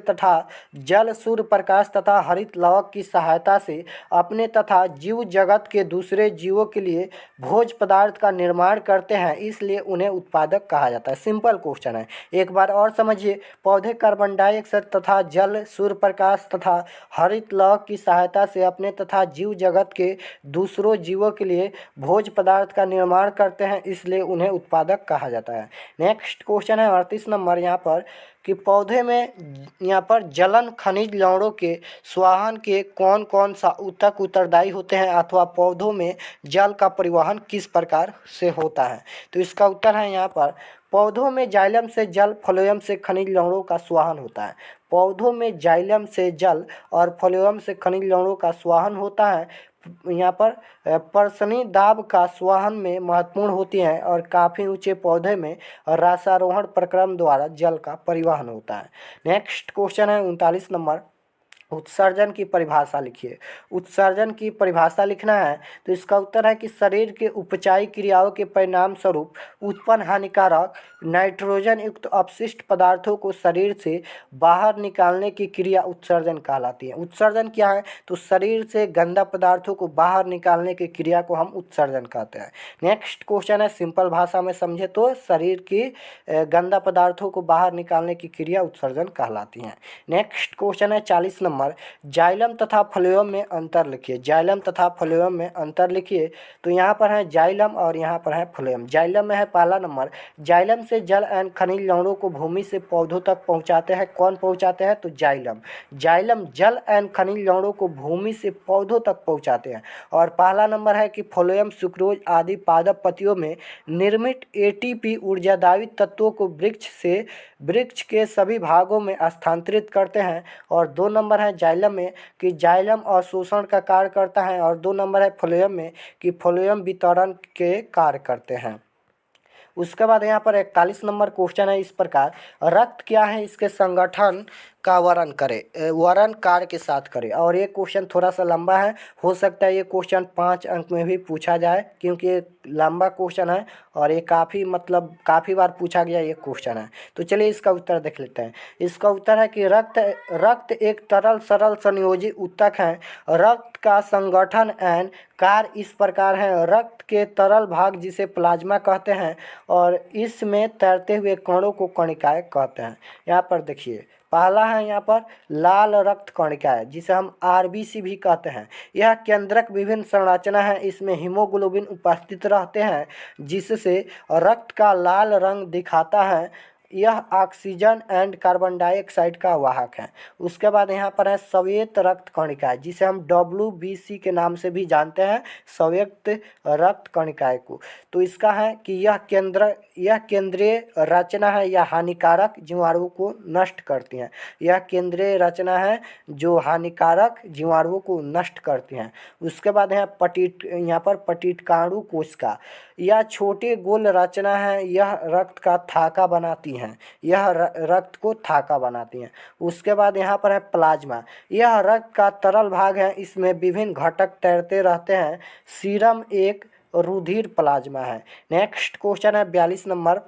तथा जल, सूर्य प्रकाश तथा हरित लवक की सहायता से अपने तथा जीव जगत के दूसरे जीवों के लिए भोज पदार्थ का निर्माण करते हैं, इसलिए उन्हें उत्पादक कहा जाता है। सिंपल क्वेश्चन है, एक बार और समझिए। पौधे कार्बन डाइऑक्साइड तथा जल, सूर्य प्रकाश तथा हरित लवक की सहायता से अपने तथा जीव जगत के दूसरों जीवों के लिए भोज पदार्थ का निर्माण करते हैं, इसलिए उन्हें उत्पादक कहा जाता है। नेक्स्ट क्वेश्चन है 38 नंबर, यहाँ पर कि पौधे में यहाँ पर जलन खनिज लवणों के स्वाहन के कौन कौन सा ऊतक उत्तरदायी होते हैं अथवा पौधों में जल का परिवहन किस प्रकार से होता है। तो इसका उत्तर है यहाँ पर पौधों में जाइलम से जल फ्लोएम से खनिज लवणों का स्वाहन होता है। पौधों में जाइलम से जल और फ्लोएम से खनिज लवणों का स्वाहन होता है। यहाँ पर परसनी दाब का स्वाहन में महत्वपूर्ण होती है और काफ़ी ऊंचे पौधे में रासारोहण प्रक्रम द्वारा जल का परिवहन होता है। नेक्स्ट क्वेश्चन है 39 नंबर, उत्सर्जन की परिभाषा लिखिए। उत्सर्जन की परिभाषा लिखना है तो इसका उत्तर है कि शरीर के उपचायी क्रियाओं के परिणाम स्वरूप उत्पन्न हानिकारक नाइट्रोजन युक्त अपशिष्ट पदार्थों को शरीर से बाहर निकालने की क्रिया उत्सर्जन कहलाती है। उत्सर्जन क्या है? तो शरीर से गंदा पदार्थों को बाहर निकालने की क्रिया को हम उत्सर्जन कहते हैं। नेक्स्ट क्वेश्चन है, सिंपल भाषा में समझे तो शरीर की गंदा पदार्थों को बाहर निकालने की क्रिया उत्सर्जन कहलाती है। नेक्स्ट क्वेश्चन है 40 नंबर, जाइलम तथा फ्लोएम में अंतर लिखिए। जाइलम तथा फ्लोएम में अंतर लिखिए तो यहाँ पर है जाइलम और यहाँ पर है फ्लोएम। जाइलम में है पहला नंबर, जाइलम से जल एवं खनिज लवणों को भूमि से पौधों तक पहुँचाते हैं। कौन पहुँचाते हैं? तो जाइलम। जाइलम जल एवं खनिज लवणों को भूमि से पौधों तक पहुँचाते हैं। और पहला नंबर है कि फ्लोएम सुक्रोज आदि पादप पत्तियों में निर्मित एटीपी ऊर्जादायी तत्वों को वृक्ष के सभी भागों में स्थानांतरित करते हैं। और 2 नंबर है जाइलम में कि जाइलम अवशोषण का कार्य करता है। और 2 नंबर है फ्लोएम में कि फ्लोएम वितरण के कार्य करते हैं। उसके बाद यहाँ पर 41 नंबर क्वेश्चन है इस प्रकार, रक्त क्या है इसके संगठन का वर्णन करें, वर्णन कार्य के साथ करें। और ये क्वेश्चन थोड़ा सा लंबा है, हो सकता है ये क्वेश्चन 5 अंक में भी पूछा जाए क्योंकि ये लंबा क्वेश्चन है और ये काफ़ी बार पूछा गया ये क्वेश्चन है। तो चलिए इसका उत्तर देख लेते हैं। इसका उत्तर है कि रक्त एक तरल सरल संयोजी ऊतक है। रक्त का संगठन एवं कार्य इस प्रकार है, रक्त के तरल भाग जिसे प्लाज्मा कहते हैं और इसमें तैरते हुए कणों को कणिकाएं कहते हैं। यहाँ पर देखिए पहला है यहाँ पर लाल रक्त कणिकाएं जिसे हम आरबीसी भी कहते हैं। यह केंद्रक विभिन्न संरचना है, इसमें हीमोग्लोबिन उपस्थित रहते हैं जिससे रक्त का लाल रंग दिखाता है। यह ऑक्सीजन एंड कार्बन डाइऑक्साइड का वाहक है। उसके बाद यहाँ पर है श्वेत रक्त कणिकाएं जिसे हम WBC के नाम से भी जानते हैं, श्वेत रक्त कणिकाएं को। तो इसका है कि यह केंद्रीय रचना है, यह हानिकारक जीवाणुओं को नष्ट करती हैं। यह केंद्रीय रचना है जो हानिकारक जीवाणुओं को नष्ट करती हैं। उसके बाद है यहाँ पर पटिटकाणु कोशिका, यह छोटी गोल रचना है, यह रक्त का थाका बनाती हैं, यह रक्त को थाका बनाती हैं। उसके बाद यहाँ पर है प्लाज्मा, यह रक्त का तरल भाग है, इसमें विभिन्न घटक तैरते रहते हैं। सीरम एक रुधिर प्लाज्मा है। नेक्स्ट क्वेश्चन है 42 नंबर,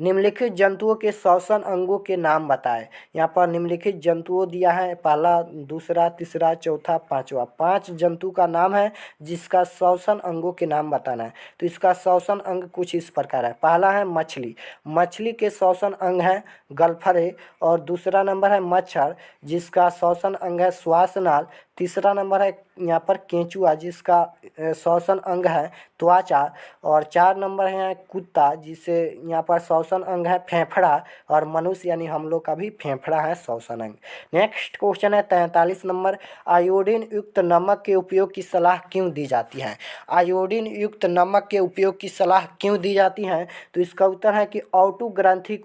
निम्नलिखित जंतुओं के श्वसन अंगों के नाम बताएं। यहाँ पर निम्नलिखित जंतुओं दिया है, पहला, दूसरा, तीसरा, चौथा, पांचवा। 5 जंतु का नाम है जिसका श्वसन अंगों के नाम बताना है। तो इसका श्वसन अंग कुछ इस प्रकार है। पहला है मछली, मछली के श्वसन अंग है गलफरे। और दूसरा नंबर है मच्छर जिसका श्वसन अंग है श्वासनाल। तीसरा नंबर है यहाँ पर केंचुआ जिसका श्वसन अंग है त्वचा। और 4 नंबर है यहाँ कुत्ता जिसे यहाँ पर श्वसन अंग है फेफड़ा। और मनुष्य यानी हम लोग का भी फेफड़ा है श्वसन अंग। नेक्स्ट क्वेश्चन है 43 नंबर, आयोडीन युक्त नमक के उपयोग की सलाह क्यों दी जाती है? आयोडीन युक्त नमक के उपयोग की सलाह क्यों दी जाती है? तो इसका उत्तर है कि ऑटू ग्रंथि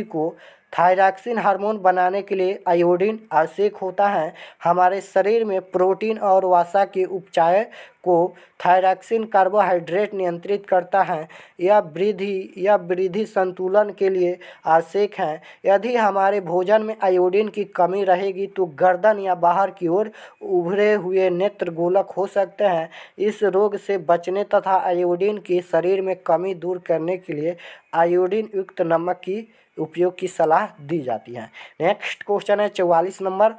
को थायरॉक्सिन हार्मोन बनाने के लिए आयोडीन आवश्यक होता है। हमारे शरीर में प्रोटीन और वसा के उपचाय को थायरॉक्सिन कार्बोहाइड्रेट नियंत्रित करता है। यह वृद्धि संतुलन के लिए आवश्यक है। यदि हमारे भोजन में आयोडीन की कमी रहेगी तो गर्दन या बाहर की ओर उभरे हुए नेत्र गोलक हो सकते हैं। इस रोग से बचने तथा आयोडीन की शरीर में कमी दूर करने के लिए आयोडीन युक्त नमक की उपयोग की सलाह दी जाती है। नेक्स्ट क्वेश्चन है 44 नंबर,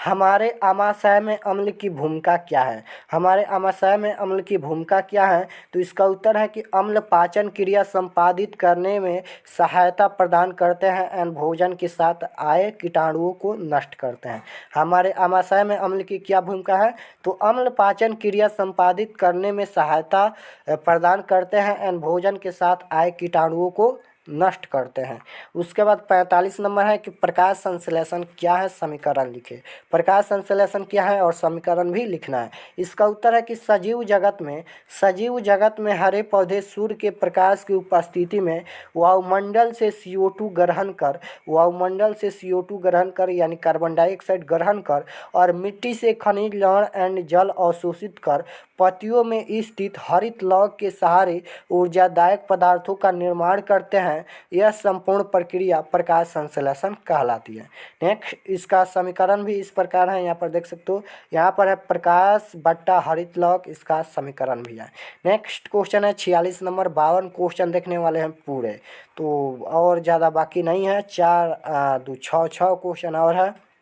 हमारे आमाशय में अम्ल की भूमिका क्या है? हमारे आमाशय में अम्ल की भूमिका क्या है? तो इसका उत्तर है कि अम्ल पाचन क्रिया संपादित करने में सहायता प्रदान करते हैं एवं भोजन के साथ आए कीटाणुओं को नष्ट करते हैं। हमारे आमाशय में अम्ल की क्या भूमिका है? तो अम्ल पाचन क्रिया संपादित करने में सहायता प्रदान करते हैं एवं भोजन के साथ आए कीटाणुओं को नष्ट करते हैं। उसके बाद 45 नंबर है कि प्रकाश संश्लेषण क्या है, समीकरण लिखे। प्रकाश संश्लेषण क्या है और समीकरण भी लिखना है। इसका उत्तर है कि सजीव जगत में हरे पौधे सूर्य के प्रकाश की उपस्थिति में वायुमंडल से CO2 ग्रहण कर यानी कार्बन डाइऑक्साइड ग्रहण कर और मिट्टी से खनिज लवण एंड जल अवशोषित कर पत्तियों में स्थित हरित लौक के सहारे ऊर्जादायक पदार्थों का निर्माण करते हैं। यह संपूर्ण प्रक्रिया प्रकाश संश्लेषण कहलाती है। नेक्स्ट, इसका समीकरण भी इस प्रकार है, यहाँ पर देख सकते हो, यहाँ पर है प्रकाश बट्टा हरित लौक, इसका समीकरण भी है। नेक्स्ट क्वेश्चन है 46 नंबर। 52 क्वेश्चन देखने वाले हैं पूरे, तो और ज़्यादा बाकी नहीं है, 6 क्वेश्चन और है।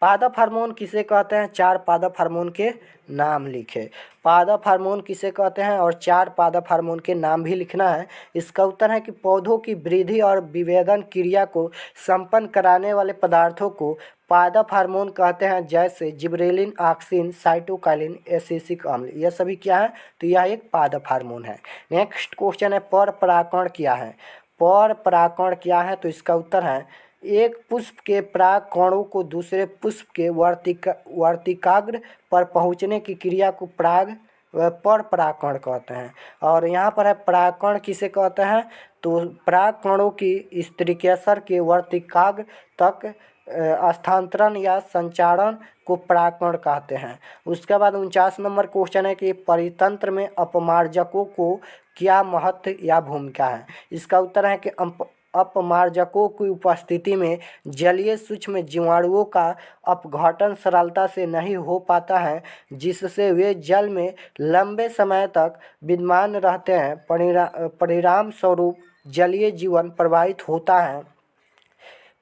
पादप हार्मोन किसे कहते हैं, 4 पादप हार्मोन के नाम लिखे। पादप हार्मोन किसे कहते हैं और 4 पादप हार्मोन के नाम भी लिखना है। इसका उत्तर है कि पौधों की वृद्धि और विभेदन क्रिया को संपन्न कराने वाले पदार्थों को पादप हार्मोन कहते हैं, जैसे जिबरेलिन, ऑक्सिन, साइटोकाइलिन, एसिटिक अम्ल, यह सभी क्या है, तो यह एक पादप हार्मोन है। नेक्स्ट क्वेश्चन है पर परागकण क्या है। पर परागकण क्या है, तो इसका उत्तर है एक पुष्प के पराग कणों को दूसरे पुष्प के वर्तिकाग्र पर पहुंचने की क्रिया को पर परागकण कहते हैं। और यहाँ पर है परागकण किसे कहते हैं, तो पराग कणों की स्त्रीकेसर के वर्तिकाग्र तक स्थानांतरण या संचारण को परागकण कहते हैं। उसके बाद 49 नंबर क्वेश्चन है कि परितंत्र में अपमार्जकों को क्या महत्व या भूमिका है। इसका उत्तर है कि अपमार्जकों की उपस्थिति में जलीय सूक्ष्म जीवाणुओं का अपघटन सरलता से नहीं हो पाता है, जिससे वे जल में लंबे समय तक विद्यमान रहते हैं। परिणाम स्वरूप जलीय जीवन प्रभावित होता है।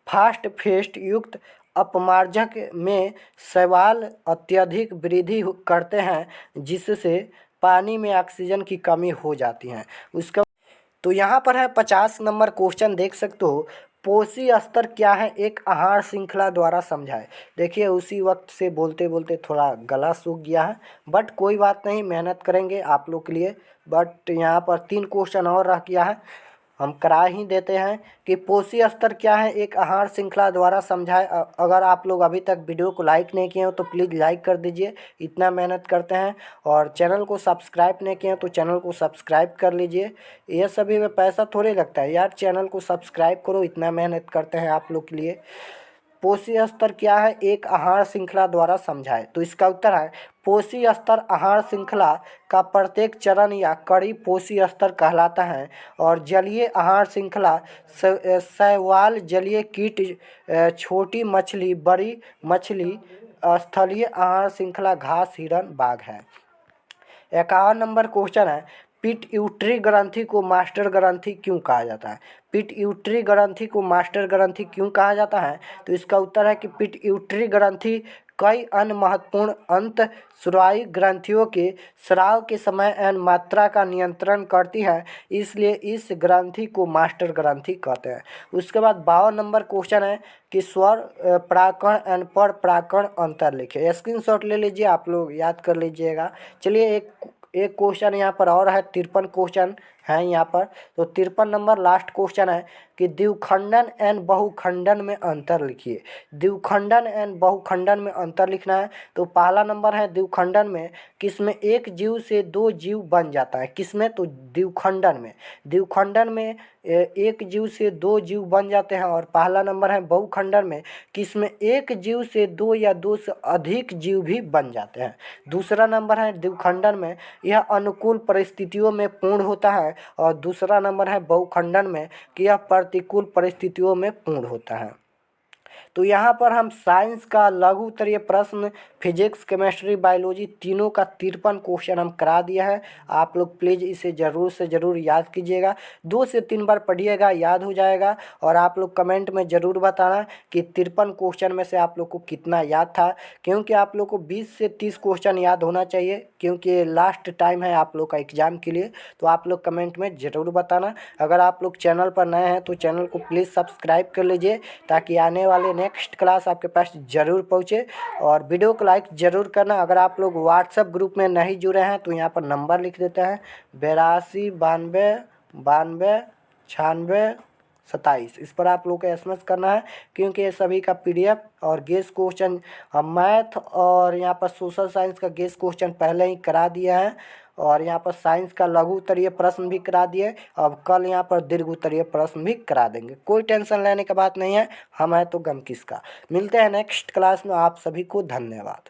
फास्फेट युक्त अपमार्जक में शैवाल अत्यधिक वृद्धि करते हैं, जिससे पानी में ऑक्सीजन की कमी हो जाती है। उसका तो यहाँ पर है 50 नंबर क्वेश्चन, देख सकते हो, पोषी स्तर क्या है, एक आहार श्रृंखला द्वारा समझाए। देखिए उसी वक्त से बोलते बोलते थोड़ा गला सूख गया है, बट कोई बात नहीं, मेहनत करेंगे आप लोग के लिए। बट यहाँ पर 3 क्वेश्चन और रह गया है, हम करा ही देते हैं कि पोषी स्तर क्या है, एक आहार श्रृंखला द्वारा समझाए। अगर आप लोग अभी तक वीडियो को लाइक नहीं किए हो तो प्लीज़ लाइक कर दीजिए, इतना मेहनत करते हैं। और चैनल को सब्सक्राइब नहीं किए हो तो चैनल को सब्सक्राइब कर लीजिए। ये सभी में पैसा थोड़े लगता है यार, चैनल को सब्सक्राइब करो, इतना मेहनत करते हैं आप लोग के लिए। पोषी स्तर क्या है, एक आहार श्रृंखला द्वारा समझाए, तो इसका उत्तर है पोषी स्तर आहार श्रृंखला का प्रत्येक चरण या कड़ी पोषी स्तर कहलाता है। और जलीय आहार श्रृंखला शैवाल, जलीय कीट, छोटी मछली, बड़ी मछली, स्थलीय आहार श्रृंखला घास, हिरन, बाघ है। 51 नंबर क्वेश्चन है पिट्यूटरी ग्रंथि को मास्टर ग्रंथि क्यों कहा जाता है। पिट्यूटरी ग्रंथि को मास्टर ग्रंथि क्यों कहा जाता है, तो इसका उत्तर है कि पिट्यूटरी ग्रंथि कई अन्य महत्वपूर्ण अंतःस्रावी ग्रंथियों के स्राव के समय एवं मात्रा का नियंत्रण करती है, इसलिए इस ग्रंथि को मास्टर ग्रंथि कहते हैं। उसके बाद 52 नंबर क्वेश्चन है कि स्वर परागकण एवं पर परागकण अंतर लिखे। स्क्रीनशॉट ले लीजिए, आप लोग याद कर लीजिएगा। चलिए एक क्वेश्चन यहाँ पर और है, 53 क्वेश्चन है यहाँ पर। तो 53 नंबर लास्ट क्वेश्चन है कि द्विखंडन एवं बहुखंडन में अंतर लिखिए। द्विखंडन एवं बहुखंडन में अंतर लिखना है। तो पहला नंबर है द्विखंडन में, किसमें एक जीव से 2 जीव बन जाता है, किसमें, तो द्विखंडन में एक जीव से 2 जीव बन जाते हैं। और पहला नंबर है बहुखंडन में, किसमें एक जीव से 2 या 2 से अधिक जीव भी बन जाते हैं। दूसरा नंबर है द्विखंडन में, यह अनुकूल परिस्थितियों में पूर्ण होता है। और दूसरा नंबर है बहुखंडन में कि यह प्रतिकूल परिस्थितियों में पूर्ण होता है। तो यहाँ पर हम साइंस का लघु उत्तरीय प्रश्न, फिजिक्स, केमिस्ट्री, बायोलॉजी तीनों का 53 क्वेश्चन हम करा दिया है। आप लोग प्लीज़ इसे ज़रूर से ज़रूर याद कीजिएगा, 2 से 3 बार पढ़िएगा, याद हो जाएगा। और आप लोग कमेंट में ज़रूर बताना कि 53 क्वेश्चन में से आप लोग को कितना याद था, क्योंकि आप लोग को 20 से 30 क्वेश्चन याद होना चाहिए, क्योंकि लास्ट टाइम है आप लोग का एग्ज़ाम के लिए। तो आप लोग कमेंट में ज़रूर बताना। अगर आप लोग चैनल पर नए हैं तो चैनल को प्लीज़ सब्सक्राइब कर लीजिए, ताकि आने वाले नेक्स्ट क्लास आपके पास ज़रूर पहुँचे। और वीडियो को लाइक ज़रूर करना। अगर आप लोग व्हाट्सएप ग्रुप में नहीं जुड़े हैं तो यहाँ पर नंबर लिख देते हैं, 82 92 92 9627। इस पर आप लोग को SMS करना है, क्योंकि ये सभी का PDF और गेस क्वेश्चन मैथ और यहाँ पर सोशल साइंस का गेस क्वेश्चन पहले ही करा दिया है, और यहाँ पर साइंस का लघु उत्तरीय प्रश्न भी करा दिए। अब कल यहाँ पर दीर्घ उत्तरीय प्रश्न भी करा देंगे, कोई टेंशन लेने की बात नहीं है। हम हैं तो गम किसका। मिलते हैं नेक्स्ट क्लास में, आप सभी को धन्यवाद।